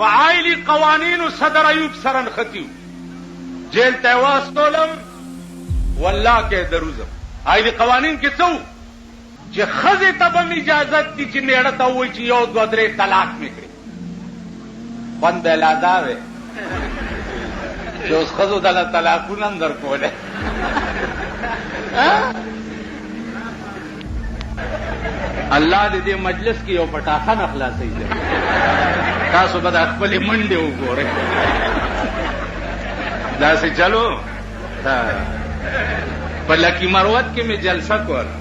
فعائلی قوانین صدر ایوب سرن خطیو جیل تیواستولم والله کې دروزم عائلی قوانین کې څو چې خزه ته به اجازه دي چې میړه ته وایي چې یو دوه درې طلاق میکړي بند لادا وي چې اوس خزو دله طلاقونه هم درکوله الله دې مجلس کې یو پټاخه نه خلاصوي تاسو به د خپلې منډې وګورئ داسې چلو په لکی مروت کې مې جلسه کوله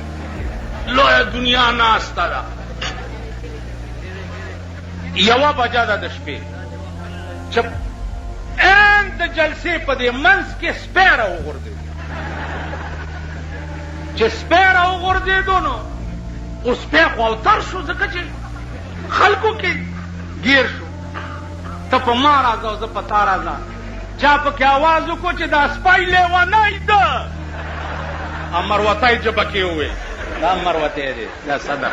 لویه دنیا ناسته ده یوه بجه ده د شپې چې ان د جلسې په دې منځ کې سپی راوغورځېدو چې سپی راوغورځېدو نو اوس سپی خو اوتر شو ځکه چې خلکو کې گیر شو ته په ما راځه او زه په تا راځه چا پکې آواز وکړو چې دا سپی لیونی ده مروتی جبه کې وویل دا مروتی دی دا صدر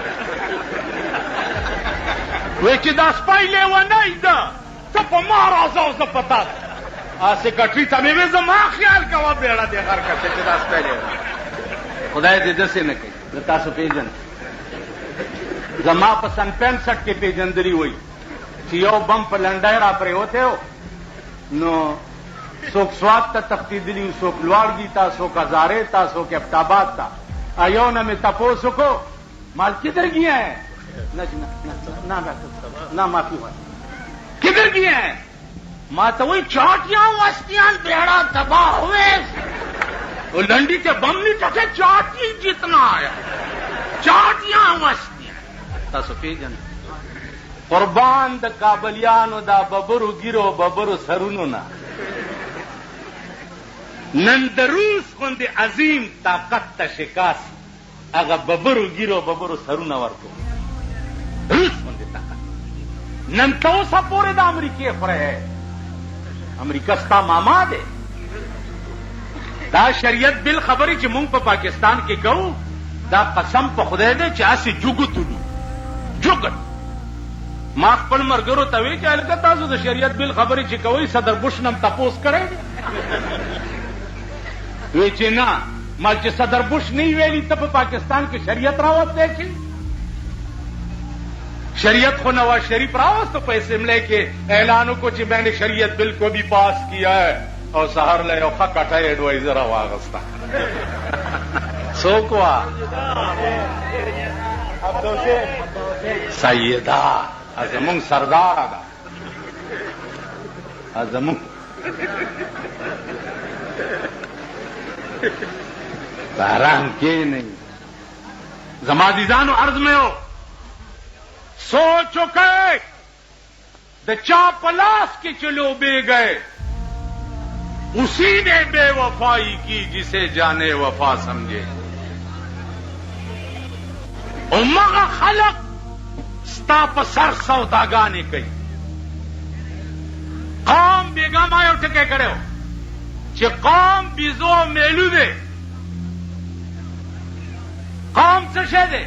وی چې دا سپی لیونی ده ته په ما راځه او زه په تا سیکرټري ته مې وې زما خیال کوه بیړه دې غر کړه چې دا سپی لیونی خدای دې داسې نه کوي زه تاسو پېژنم زما په سن 65 کې پېژندلي وایي چې یو بم په لنډی را پرېوتی و نو څوک سوات ته تښتېدلي وو څوک لواړګي ته څوک هزارې ته څوک افټاباد ته یو نه مې تپوس وکړو مال کدھر گیا ہے نہ معافی ہوا کدھر گیا ہے ماں تو وہی چاٹیاں وستیاں بیڑا تباہ ہوئے وہ لنڈی کے بم نہیں ٹکے چاٹی جتنا آیا چاٹیاں وستیاں تاسو پیجن قربان د کابلیانو دا ببرو گیرو ببرو سرونو نا نن د روس غوندې عظیم طاقت ته شکاست هغه ببرو گیرو ببرو سرونه ورکو روس غوندې طاقت نن ته اوسه پورې د امریکې خوری امریکا ستا ماما دی دا شریعت بل خبرې چې مونږ په پاکستان کې کوو دا قسم په خدای دی چې هسې جوګو تلو جوګت ما خپل ملګرو ته وی چې هلکه تاسو د شریعت بل خبرې چې کوئ صدر بوش نه هم تپوس کړی دی وی چې نه ما چې صدر بوش نه ویلي ته په پاکستان کې شریعت راوستی چې شریعت خو نواز شریف راوستو په اسمبلی کې اعلان وکړو چې میں نے شریعت بل کو بھی پاس کیا ہے او سهار له یو ښه کټی ایډوایزر راواغسته څوک وه سیده زمونږ سرداره ده زمونږ باران کې نہیں زما عزیزانو عرض میں ہو سو چکے د چا پلاس کے چلو بے گئے اسی نے بے وفائی کی جسے جانے وفا سمجھے امغا خلق ستا په سر سوداګانې کوي قوم بیګا ما یو ټکی کړی و چې قوم بیزو میلو دی قوم څه شی دی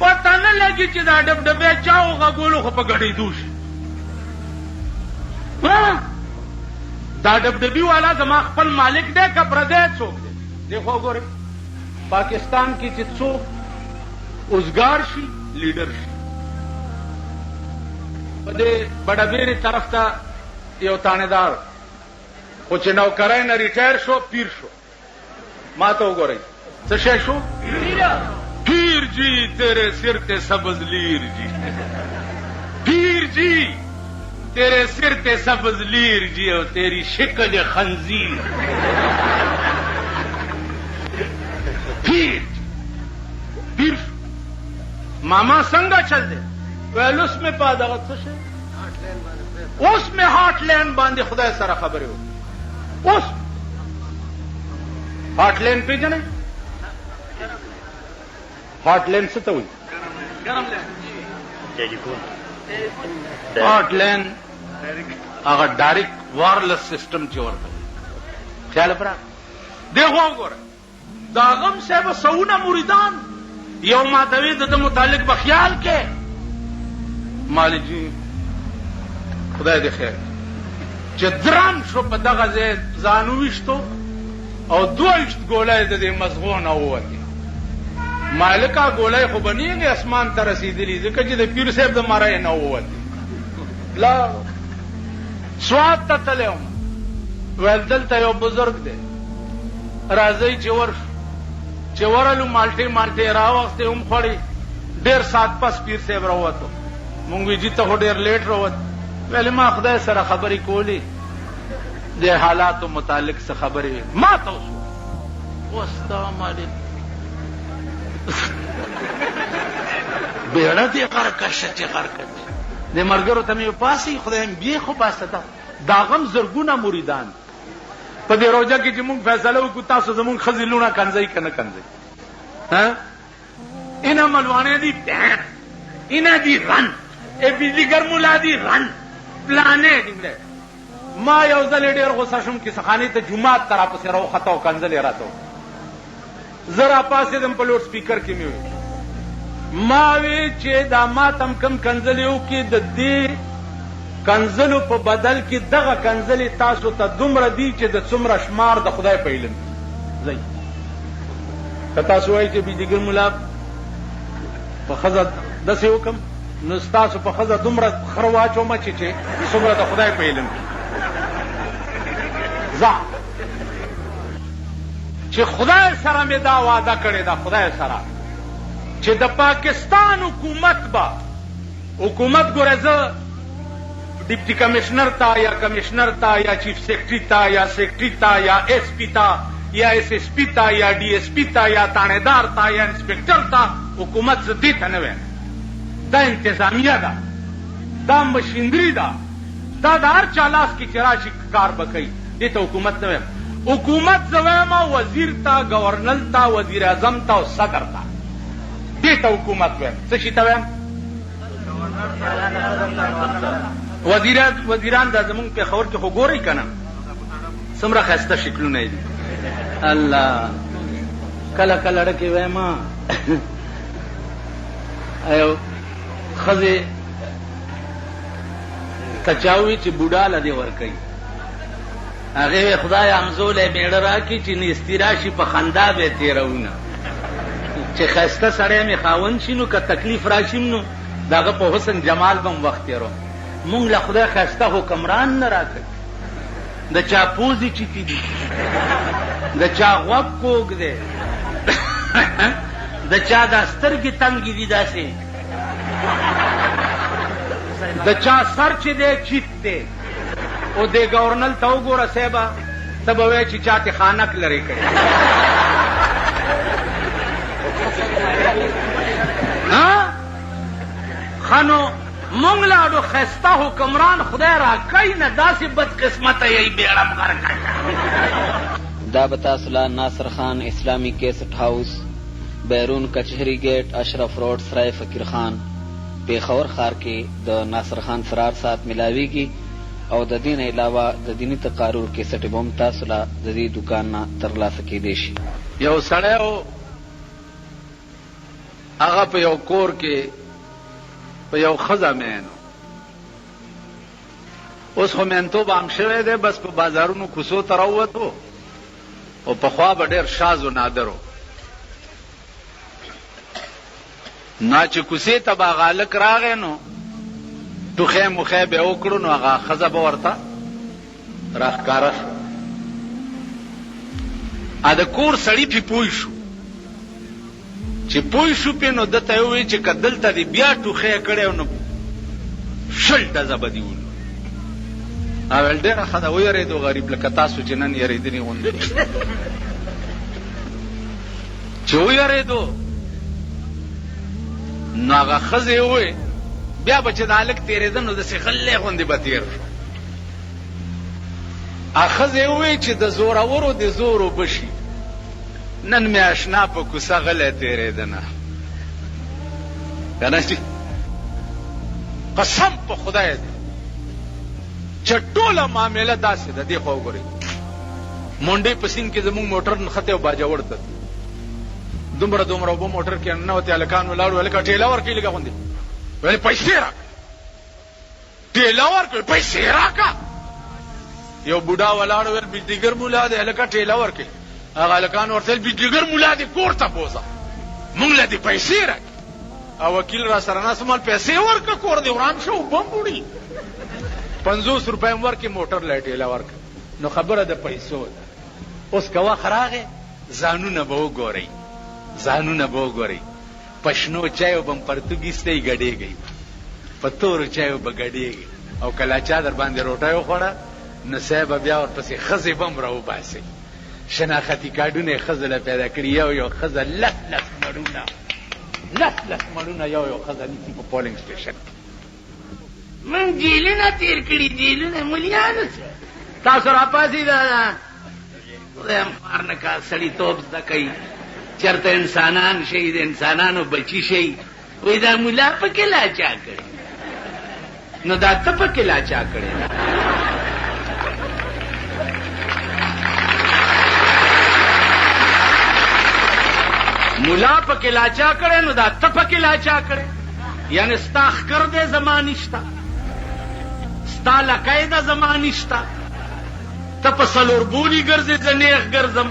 پته نه لګي چې دا ډبډبې چا وغږولو خو په ګډېدو شي دا ډبډبي والا زما خپل مالک دی که پردی څوک دی دی خو ګورئ پاکستان کې چې څوک اوزګار شي لیډر شي په دې بډبېرې طرف ته یو تانیدار خو چې نوکرۍ نه ریټایر شو پیر شو ما ته وګورئ څه شی شو پیر جی تیرے سر تے سبز لیر جی پیر جی تیرے سر تے سبز لیر جی اور تیری شکل خنزیر پیر پیر ماما څنګه چل دی ویل اوس مې په دغه څه شی اوس مې هاټ لین باندې خدای سره خبرې وکړې اوس هاټ لین پېژنئ هاټ لین څه ته وایي هاټ لین هغه ډایرکټ وارلس سسټم چې ورته خیال پرا دی خو وګوره د اغم صاحب سونه مریدان یو ماتوي د متعلق به خیال کې مالک جی خدای دې خیر چې درام شو په دغه ځای ځان وویشتو او 22 ګولۍ د دې مزغو نه ووتې. مالکه ګولۍ خو به نیغې اسمان ته رسېدلي ځکه چې د پیر صاحب د مرۍ نه ووتې. لاړو سوات ته تللی وم، ویل دلته یو بزرګ دی راځئ چې ورشو. چې ورلو مالټې راوختې هم خوړې. ډېر ساعت پس پیر صاحب راووتو. مونږ وی جي ته خو ډېر لیټ راوت. ویلې ما خدای سره خبرې کولې د حالاتو متعلق څه خبرې ما ته وشو. والسلام علیکم بیړه دې غرقشه چې غرقشه د ملګرو ته مې وپاسئ خدای مې بیا خو باسته ده. دا غم زرګونه مریدان په دې روژه کې چې مونږ فیصله وکړو تاسو زمونږ ښځې لوڼه کنځئ که نه کنځئ. اینا ملوانه دی بین اینا دی رن ای بیزیگر مولا دی رن پلانه دیگره. ما یو ځل ډېر غوسه شوم چې سخانې ته جومات ته راپسې راوخته او کنځلې راته زه راپاڅېدم په لوډ سپیکر کې مې وی ما وی چې دا ما تم کم کنځلې وکړي د دې کنځلو په بدل کې دغه کنځلې تاسو ته دومره دي چې د څومره شمار د خدای په علم ځئ. که تاسو وایئ چې بیزیګر ملا په ښځه داسې وکړم نو ستاسو په ښځه دومره خره واچومه چې څومره د خدای په علم کې ځه چې خدای سره مې دا وعده کړې ده خدای سره چې د پاکستان حکومت ګوره زه ډیپټي کمشنر ته یا کمشنر ته یا چیف سیکرټري ته یا سیکرټري ته یا ایس پي ته یا ایس ایس پي ته یا ډي ایس پي ته یا تانیدار ته یا انسپکټر ته حکومت زه دې ته نه وایم. دا انتظامیه ده، دا مشینري ده، دا د هر چا لاس کې چې راشي کار به کوي. دې ته حکومت نه وایم. حکومت زه وایم وزیر ته، گورنر ته، وزیر اعظم ته او صدر ته. دې ته حکومت وایم. څه شي ته وایم؟ وزیران دا زمونږ پېښور کې خو ګورئ که نه څومره ښایسته شکلونه یې دي. الله کله کله ډکې وایم یو ښځې ته چا ووي چې بوډا له دې ورکوي هغې وی خدای همزولی مېړه راکړي چې نیستي راشي په خندا به یې تېروونه چې ښایسته سړی مې خاوند شي نو که تکلیف راشي نو د هغه په حسن جمال به م وخت تېروم. مونږ له خدای ښایسته حکمران نه راکړي. د چا پوزې چیتي دي، د چا غوږ کوږ دی، د چا دا سترګې تنګې دي داسې، د چا سر چې دی چیت دی. او دې گورنر ته وګوره صاحبه ته به وایې چې چا تې خانک لرې کړی. ښه نو مونږ لاړو ښایسته حکمران خدای راکوي نه داسې بدقسمته یې بیړه م غرقه. دا به تاسو له ناصر خان اسلامي کیسټ هاوس بیرون کچهری گیټ اشرف روډ سرای فقیر خان پېښور ښار کې د ناصر خان فرار ساعت ملاویږي او د دې نه علاوه د دیني تقارر کیسټې به هم تاسو له د دې دوکان نه ترلاسه کیدی شي. یو سړی و هغه په یو کور کې په یو ښځه مین اوس خو مینتوب عام شوی دی بس په بازارونو کوڅو ته راووتو او پخوا به ډېر شاز و نادر و نا چې کوڅې ته به هغه هلک راغی نو ټوخی موخی به یې وکړو نو هغه ښځه به ورته راښکاره شو. د کور سړي پې پوه شو چې پوه شو پې نو ده ته یې ووایي چې که دلته دې بیا ټوخی کړی نو 20 ډزه به دې ولو. ویل ډېره ښه ده ویرېدو غریب لکه تاسو چې نن یېرېدلي غوندې چې ویرېدو نو هغه ښځې ووایي بیا به چې د هلک تېرېده نو داسې غلی غوندې به تېر شو. هغه ښځې ووایي چې د زورورو د زور اوبه شي نن مې اشنا په کوڅه غلی تېرېده نه که نه چې قسم په خدای دی چې ټوله معامله داسې ده. دې خوا وګورئ مونډۍ په سیند کې زموږ موټر نښتی او باجوړ ته دومره اوبه موټر کې ننوتې هلکان ولاړ هلکه ټېله ورکړي لږه غوندې ویل پیسې راکړه ټیله ورکړ پیسې راکا. یو بوډا ولاړ ویل بجلیګر مولا دی هلکه ټیله ورکړي. هغه هلکان ورته ویل بجلیګر مولا دی کور ته بوځه مونږ له دې پیسې راکړي. او وکیل را سره ناست مال پیسې ورکړه کور دې وران شو بم وړي 50 روپۍ ورکړي موټر له ټیله ورکړه. نو خبره د پیسو ده. اوس که وخت راغی ځانونه به وګورئ ځانونه به وګورئ. په شنو چایو به م پرتوګ ایستی ګډېږئ په تورو چایو به ګډېږئ او کله چا در باندې روټۍ وخوړه نو صاحب به بیا ورپسې ښځې به م راوباسئ. شناختي کارډونه یې ښځو له پیدا کړي یو ښځه لس مړونه یو ښځه نیسي په پولنګ سټیشن کې. من جیلونه تیر کړي جیلونه ملیانو تاسو راپاسئ دا خدایم خوار نه کا سړیتوب زده کوي چېرته انسانان شي د انسانانو بچي شي وایي دا ملا پکې لاچا کړي. نو دا ته پکې لاچا کړې ملا پکې لاچا کړې نو دا ته پکې لاچا کړې. یعنی ستا ښکر دی زما نشته ستا لکۍ ده زما نشته ته په څلور بولي ګرځې زه نیغ ګرځم.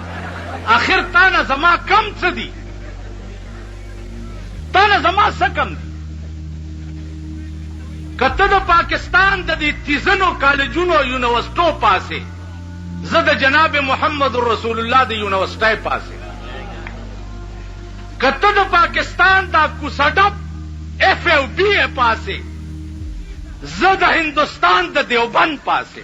آخر تا نه زما کم څه دي تا نه زما څه کم دي. که ته د پاکستان د دې تیزنو کالجونو یونیورسټو پاسې زه د جناب محمد رسول الله د یونیورسټۍ پاسې که ته د پاکستان دا کوسډپ ایف او بی پاسې زه د هندوستان د دیوبند پاسې.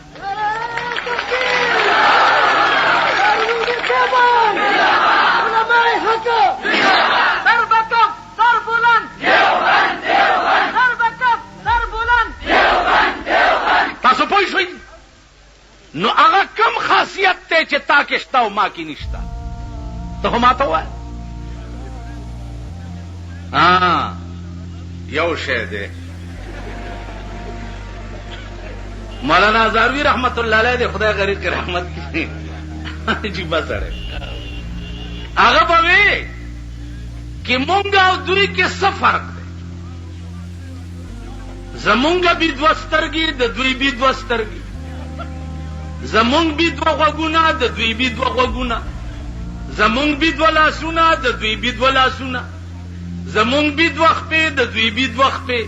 تاسو پوه شئ نو هغه کم خاصیت دی چې تا کې شته او ما کې نشته. ته خو ماته ووایه یو شی دی مولانا هزاروي رحمت الله علیه دی خدای غریب کې رحمت کړي عجیبه سړی هغه به وی چې مونږ او دوی کې څه فرق دی. زمونږ بي دوه سترګې د دوی بي دوه سترګې زمونږ بي دوه غوږونه د دوی بي دوه غوږونه زمونږ بي دوه لاسونه د دوی بي دوه لاسونه زمونږ بي دوه خپې د دوی بي دوه خپې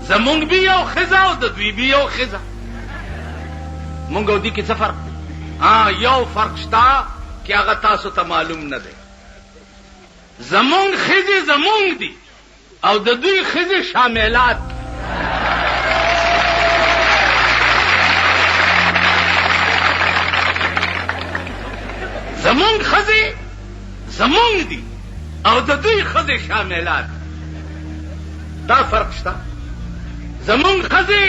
زمونږ بي یو ښځه او د دوی بي یو ښځه. مونږ او دوی کې څه فرق دی؟ یو فرق شته چې هغه تاسو ته معلوم نه دی. زمونږ ښځې زمونږ دي او د دوی ښځې شاملات. زمونږ ښځې زمونږ دي او د دوی ښځې شاملات. دا فرق شته. زمونږ ښځې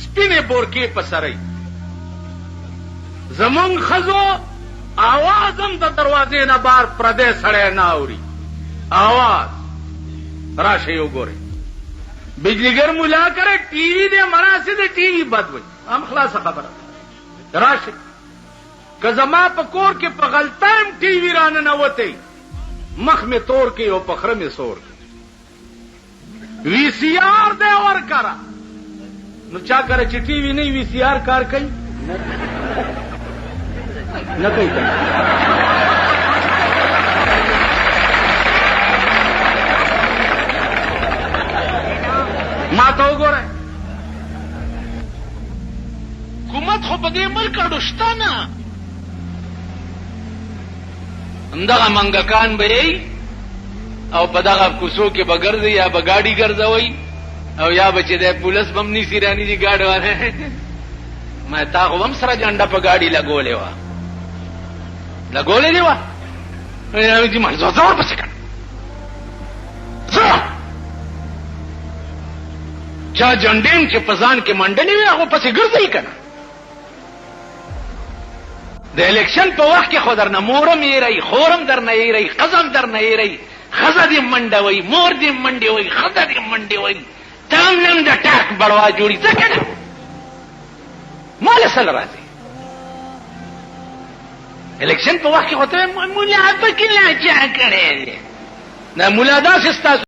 سپینې بورکې په سرۍ زمونږ ښځو آواز هم د دروازې نه بار پردی سړی نه اوري. آواز راشئ وګورئ بجلیګر ملا کرے ٹی وی دے مرا سے دے ٹی وی بد وئی ہم خلاص خبر راشئ که زما په کور کې په غلطایم ټي وي رانه نوتی مخ مې تور کې او په خره مې سور کې وی سی آر دی ورکړه نو چا کړه چې ټي وي نه وی سی آر کار کوي نه کوي ما ته وګوره حکومت خو په دې ملک اړو شته نه همدغه منګکان به یې او په دغه کوڅو کې به ګرځي یا به ګاډي ګرځوئ او یا به چې د پولیس به هم نیسي رانیسي ګاډي والا ما تا خو هم سره جنډه په ګاډي لګولې وه لګولې دې وه چې ما زه ورپسې کړم چا جنډې چې په ځان کې منډلې وي هغه پسې ګرځئ که نه د الیکشن په وخت کې خو درنه مورم ایرئ خورم درنه ایرئ ښځم درنه ایرئ ښځه دې منډه وئ مور دې منډې وئ ښځه دې منډې وئ ته هم نن د ټاک بړوا جوړي ځه که نه ما له سره راځي الیکشن په وخت کې خو ته ملا پکې لا چا کړی دی دا ملا داسې ستاسو